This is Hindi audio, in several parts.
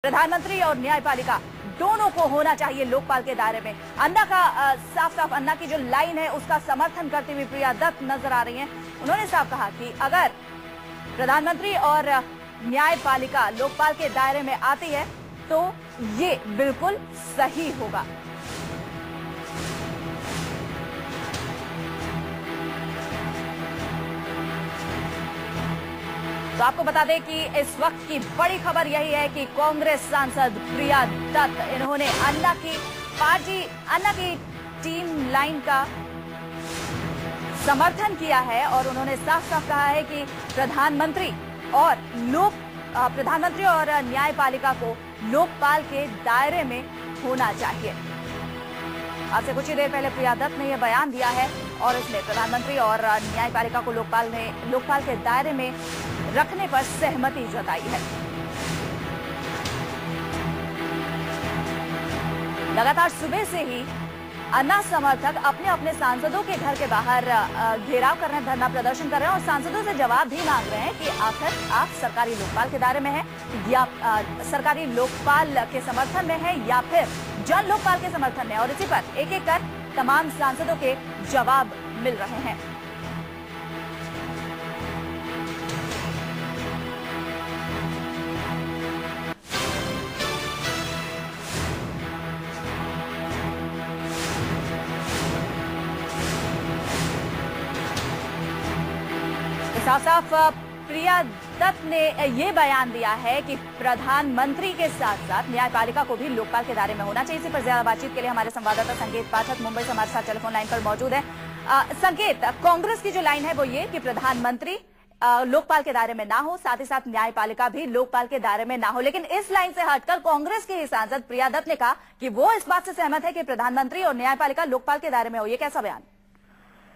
प्रधानमंत्री और न्यायपालिका दोनों को होना चाहिए लोकपाल के दायरे में। अन्ना का साफ अन्ना की जो लाइन है उसका समर्थन करती हुई प्रिया दत्त नजर आ रही हैं। उन्होंने साफ कहा कि अगर प्रधानमंत्री और न्यायपालिका लोकपाल के दायरे में आती है तो ये बिल्कुल सही होगा। तो आपको बता दें कि इस वक्त की बड़ी खबर यही है कि कांग्रेस सांसद प्रिया दत्त इन्होंने अन्ना की टीम लाइन का समर्थन किया है और उन्होंने साफ साफ कहा है कि प्रधानमंत्री और न्यायपालिका को लोकपाल के दायरे में होना चाहिए। आज से कुछ ही देर पहले प्रिया दत्त ने यह बयान दिया है और इसने प्रधानमंत्री और न्यायपालिका को लोकपाल के दायरे में रखने पर सहमति जताई है। लगातार सुबह से ही अन्ना समर्थक अपने अपने सांसदों के घर के बाहर घेराव कर रहे हैं, धरना प्रदर्शन कर रहे हैं और सांसदों से जवाब भी मांग रहे हैं कि आखिर आप सरकारी लोकपाल के दायरे में हैं या सरकारी लोकपाल के समर्थन में है या फिर जन लोकपाल के समर्थन में। और इसी पर एक एक कर तमाम सांसदों के जवाब मिल रहे हैं। साफ साफ प्रिया दत्त ने ये बयान दिया है कि प्रधानमंत्री के साथ साथ न्यायपालिका को भी लोकपाल के दायरे में होना चाहिए। इसी पर ज्यादा बातचीत के लिए हमारे संवाददाता संकेत पाठक मुंबई से हमारे साथ टेलीफोन लाइन पर मौजूद है। संकेत, कांग्रेस की जो लाइन है वो ये कि प्रधानमंत्री लोकपाल के दायरे में ना हो, साथ ही साथ न्यायपालिका भी लोकपाल के दायरे में ना हो, लेकिन इस लाइन से हटकर कांग्रेस की सांसद प्रिया दत्त ने कहा कि वो इस बात से सहमत है कि प्रधानमंत्री और न्यायपालिका लोकपाल के दायरे में हो। ये कैसा बयान?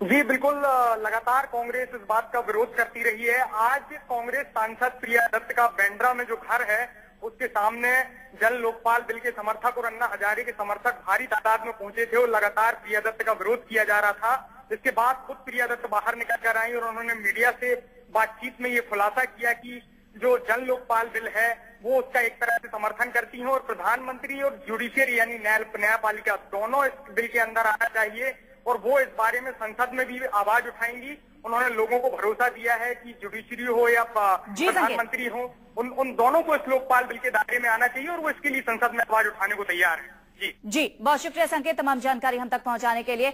जी बिल्कुल, लगातार कांग्रेस इस बात का विरोध करती रही है। आज कांग्रेस सांसद प्रिया दत्त का बांद्रा में जो घर है उसके सामने जन लोकपाल बिल के समर्थक और अन्ना हजारे के समर्थक भारी तादाद में पहुंचे थे और लगातार प्रिया दत्त का विरोध किया जा रहा था। इसके बाद खुद प्रिया दत्त बाहर निकल कर आई और उन्होंने मीडिया से बातचीत में ये खुलासा किया कि जो जन लोकपाल बिल है वो उसका एक तरह से समर्थन करती है और प्रधानमंत्री और जुडिशियरी यानी न्यायपालिका दोनों इस बिल के अंदर आना चाहिए और वो इस बारे में संसद में भी आवाज उठाएंगी। उन्होंने लोगों को भरोसा दिया है कि जुडिशरी हो या प्रधानमंत्री हो, उन दोनों को इस लोकपाल बिल के दायरे में आना चाहिए और वो इसके लिए संसद में आवाज उठाने को तैयार है। जी बहुत शुक्रिया संकेत, तमाम जानकारी हम तक पहुंचाने के लिए।